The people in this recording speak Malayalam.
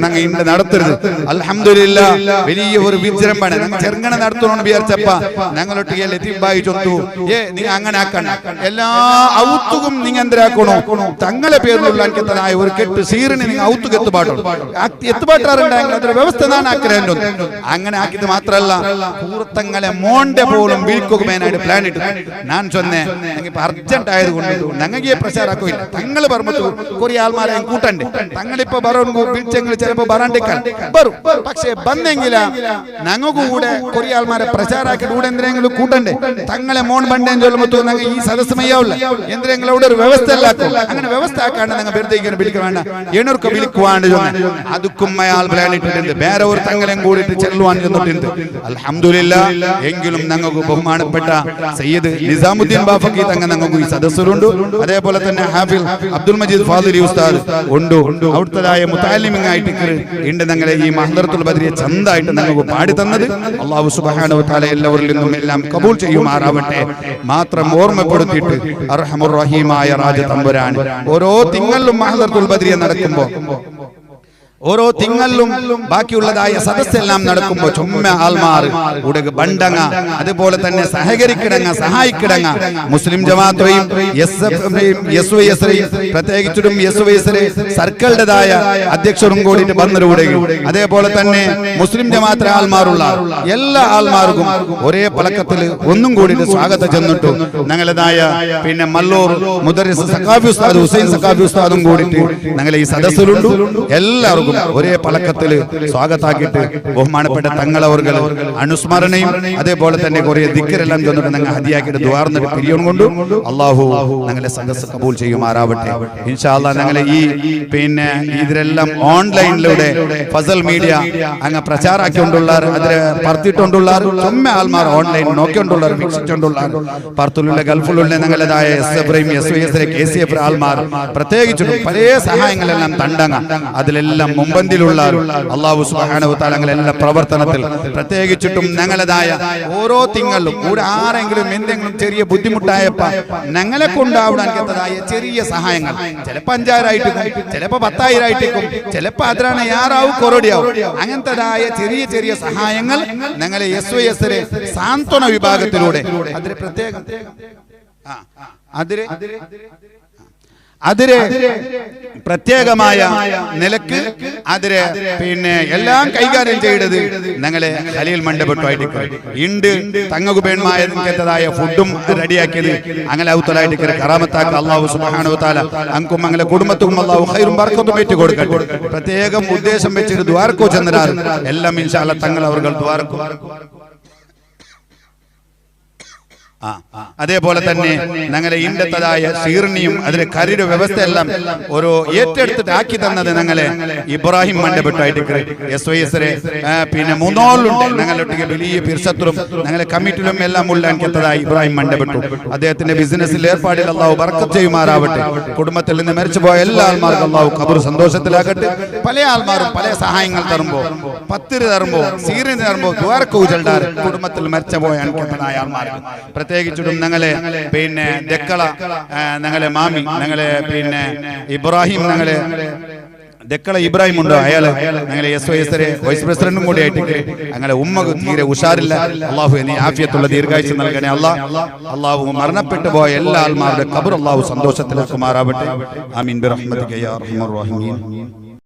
ഞങ്ങൾ ഇണ്ട് നടത്തരുത്. അൽഹംദുലില്ലാ വലിയ ഒരു വിജൃംഭണ ഞങ്ങൾ ചെറുങ്ങനെ നടത്തണമെന്ന് വിചാരിച്ചപ്പ ഞങ്ങളൊട്ടിಗೆ ലത്തീഫായി ചൊന്തു നിങ്ങൾ അങ്ങനെ ആക്കണം എല്ലാ ഔത്തുകും നിങ്ങൾ എന്തരാക്കണോ തങ്ങളെ പേരിലുള്ള അൻകത്തതായ ഒരു കെട്ട് സീറിന് നിങ്ങൾ ഔത്തുക്ക് എത്തുപാട്ടാറുണ്ടെങ്കിൽ അതൊരു വ്യവസ്ഥ ആഗ്രഹം അങ്ങനെ ആക്കിയത് മാത്രമല്ല പൂർത്തങ്ങളെ മോണ്ടെ പോലും വീഴ്ക്കുമേനായിട്ട് പ്ലാൻ ഇട്ടു. ഞാൻ ചൊന്നേ ഇപ്പൊ അർജന്റ് ആയതുകൊണ്ട് ഞങ്ങൾക്ക് പ്രചാരാക്കില്ല. തങ്ങൾ പറഞ്ഞു കുറെ ആൾമാരെ കൂട്ടണ്ടേ തങ്ങളിപ്പോ വിളിച്ചെങ്കിൽ ചിലപ്പോ വരാണ്ടിക്കാൻ വരും. പക്ഷെ വന്നെങ്കില ഞങ്ങൾക്ക് കൂടെ കുറെ ആൾമാരെ പ്രചാരാക്കി കൂടെ എന്തിനെങ്കിലും കൂട്ടണ്ടേ. തങ്ങളെ മോൺ ബണ്ടേന്ന് ചൊല്ലുമ്പോ ഞങ്ങൾ ഈ സദസ് മയ്യാവില്ല എന്തിനെങ്കിലും അവിടെ ഒരു വ്യവസ്ഥ അല്ലാക്കും. അങ്ങനെ വ്യവസ്ഥ ആക്കാണ്ട് ഞങ്ങൾ വെറുതെ വിളിക്ക വേണ്ട എണൂർക്ക് വിളിക്കുവാണ്ട് അതുക്കും അയാൾ പ്ലാൻ ഇട്ടിട്ടുണ്ട്. വേറെ ഒരു തങ്ങളെയും കൂടിയിട്ട് ചെല്ലുവാൻ ചെന്നിട്ടുണ്ട്. അൽഹംദുലില്ലാ എങ്കിലും ഞങ്ങൾക്ക് ബഹുമാനപ്പെട്ട സയ്യിദ് നിസാമുദ്ദീൻ ബാഫക്കി തങ്ങൾ ഞങ്ങൾക്ക് ഈ സദസ്സിലുണ്ട്. അതേപോലെ തന്നെ ഹാഫിൽ അബ്ദുൽ മജീദ് ഫാദിലി ഉസ്താദ് ഉണ്ട്. അവിടുത്തതായ മുതഅല്ലിമിങ്ങായിട്ട് ഉണ്ട്. ഞങ്ങളെ ഈ മഹ്ദറത്തുൽ ബദരിയെ ചന്തായിട്ട് ഞങ്ങൾക്ക് പാടി തന്നത് അല്ലാഹു സുബ്ഹാനഹു വ തആല എല്ലാവരിൽ നിന്നും എല്ലാം കബൂൽ ചെയ്യുമാറാവട്ടെ. മാത്രം ഓർമ്മപ്പെടുത്തിയിട്ട് അർഹമുർ റഹീമായ രാജ തമ്പുരാൻ ഓരോ തിങ്കളിലും മഹ്ദറത്തുൽ ബദരിയെ നടക്കുമ്പോൾ ഓരോ തിങ്കളിലും ബാക്കിയുള്ളതായ സദസ്സെല്ലാം നടക്കുമ്പോൾ ചുമ്മ ആൽമാർ ഉടക ബണ്ടങ്ങ അതുപോലെ തന്നെ സഹകരിക്കിടങ്ങ സഹായിക്കിടങ്ങ മുസ്ലിം ജമാഅത്തെയും പ്രത്യേകിച്ചും സർക്കിളുടേതായ അധ്യക്ഷരും കൂടിയിട്ട് വന്നവരുടെയും അതേപോലെ തന്നെ മുസ്ലിം ജമാഅത്തിലെ ആൽമാറുള്ള എല്ലാ ആൽമാർക്കും ഒരേ പലക്കത്തിൽ ഒന്നും കൂടിയിട്ട് സ്വാഗതം ചെന്നിട്ടു. ഞങ്ങളതായ പിന്നെ മല്ലൂർ മുദരിസ് സഖാഫി ഉസ്താദ് ഹുസൈൻ സഖാഫി ഉസ്താദും കൂടിയിട്ട് ഞങ്ങളെ ഈ സദസ്സിലുണ്ട്. എല്ലാവർക്കും ഒരേ പലക്കത്തിൽ സ്വാഗതാക്കിയിട്ട് ബഹുമാനപ്പെട്ട തങ്ങളവർകൾ അനുസ്മരണയും അതേപോലെ തന്നെ കുറെ ദിക്റെല്ലാം ചെന്നിട്ട് ഞങ്ങൾ ഹദിയാക്കിയിട്ട് ദുആർന്നിട്ട് പിരിയും കൊണ്ട് അല്ലാഹു ഞങ്ങളെ സദസ്സ് കബൂൽ ചെയ്യുമാറാവട്ടെ. ഇൻഷാ അല്ലാഹ് ഞങ്ങളെ ഈ പിന്നെ ഇതിലെല്ലാം ഓൺലൈനിലൂടെ ഫസൽ മീഡിയ അങ്ങ് പ്രചാരാക്കിക്കൊണ്ടുള്ള അതിൽ പറത്തിയിട്ടുണ്ടുള്ള ചുമ്മ ആൾമാർ ഓൺലൈൻ നോക്കിക്കൊണ്ടുള്ള വീക്ഷിച്ചുകൊണ്ടുള്ള പറത്തുള്ള ഗൾഫിലുള്ള ഞങ്ങളതായ എസ് KCF ആൾമാർ പ്രത്യേകിച്ചും പല സഹായങ്ങളെല്ലാം തണ്ടങ്ങ അതിലെല്ലാം മുമ്പന്തിലുള്ള അല്ലാഹു സുബ്ഹാനഹു വ തആല എല്ലാ പ്രവർത്തനത്തിൽ പ്രത്യേകിച്ചിട്ടും ഞങ്ങളതായ ഓരോ തിങ്കളിലും കൂടെ ആരെങ്കിലും എന്തെങ്കിലും ചെറിയ ബുദ്ധിമുട്ടായപ്പോ ഞങ്ങളെ കൊണ്ടാവുന്നതായ ചെറിയ സഹായങ്ങൾ ചിലപ്പോൾ 5000 ആയിട്ടേക്കും ചിലപ്പോൾ 10000 ആയിട്ടേക്കും ചിലപ്പോൾ അതിലാണ് 6000 കോടിയാവും അങ്ങനത്തതായ ചെറിയ ചെറിയ സഹായങ്ങൾ ഞങ്ങളെ SYS സാന്ത്വന വിഭാഗത്തിലൂടെ അതിന് പ്രത്യേകം അതിരെ പ്രത്യേകമായ നിലക്ക് അതിരെ പിന്നെ എല്ലാം കൈകാര്യം ചെയ്തത് ഞങ്ങളെ ഖലീൽ മണ്ഡപമായിട്ട് ഇണ്ട്. തങ്ങക്ക് പേന്മായതായ ഫുഡും റെഡിയാക്കിയത് അങ്ങനെ ഔത്തലായിട്ട് കറാമത്താക്ക അല്ലാഹു സുബ്ഹാനഹു വ തആല അൻകും ഞങ്ങളെ കുടുംബത്തും അല്ലാഹു ഖൈറും ബർക്കത്തും ഏറ്റി കൊടുക്കട്ടെ. പ്രത്യേകം ഉദ്ദേശം വെച്ചിട്ട് ദുആർക്കോ ചെന്നരാർ എല്ലാം ഇൻഷാ അല്ലാഹ് തങ്ങൾ അവർ ദുആർക്കോ. അതേപോലെ തന്നെ ഞങ്ങളെ ഇണ്ടത്തതായ ഷീർണിയും അതിലെ കരിയുടെ വ്യവസ്ഥ എല്ലാം ഓരോ ഏറ്റെടുത്തിട്ട് ആക്കി തന്നത് ഞങ്ങളെ ഇബ്രാഹിം മണ്ഡപമായിട്ട് SYS പിന്നെ മൂന്നോളുണ്ട് ഞങ്ങളൊട്ടിಗೆ വലിയ പിർസത്തും ഞങ്ങളെ കമ്മിറ്റിയിലും എല്ലാം ഉള്ള എനിക്കത്തതായി ഇബ്രാഹിം മണ്ഡപത്തു അദ്ദേഹത്തിന്റെ ബിസിനസ്സിൽ ഏർപ്പാടിൽ അല്ലാഹു ബർക്കത്ത് ചെയ്യുമാറാവട്ടെ. കുടുംബത്തിൽ നിന്ന് മരിച്ചുപോയ എല്ലാ ആൾമാർക്കും അല്ലാഹു ഖബർ സന്തോഷത്തിലാകട്ടെ. പല ആൾമാരും പല സഹായങ്ങൾ തരുമ്പോ പത്തിരി തരുമ്പോ സീറിന് തരുമ്പോ ദ്വാരക്കൂ ചെല്ലാർ കുടുംബത്തിൽ മരിച്ചുപോയ എനിക്കത്തതായ ആൾമാർക്ക് പ്രത്യേകിച്ചിട്ടും ഞങ്ങളെ പിന്നെ ദക്കള ഞങ്ങളെ മാമി ഞങ്ങളെ പിന്നെ ഇബ്രാഹിം ഞങ്ങളെ ദക്കള ഇബ്രാഹിം ഉണ്ടോ അയാള് ഞങ്ങളെ SYS വൈസ് പ്രസിഡന്റും കൂടി ആയിട്ട് ഞങ്ങളെ ഉമ്മക്ക് തീരെ ഉഷാറില്ല. അള്ളാഹു നീ ആഫിയത്തുള്ള ദീർഘായുസ്സ് നൽകണേ. അള്ളാഹു മരണപ്പെട്ടു പോയ എല്ലാ ആൾമാരുടെ ഖബർ അള്ളാഹു സന്തോഷത്തിലാക്കുമാറാവട്ടെ. ആമീൻ ബിറഹ്മതിക യാ അർഹമർ റഹീമീൻ.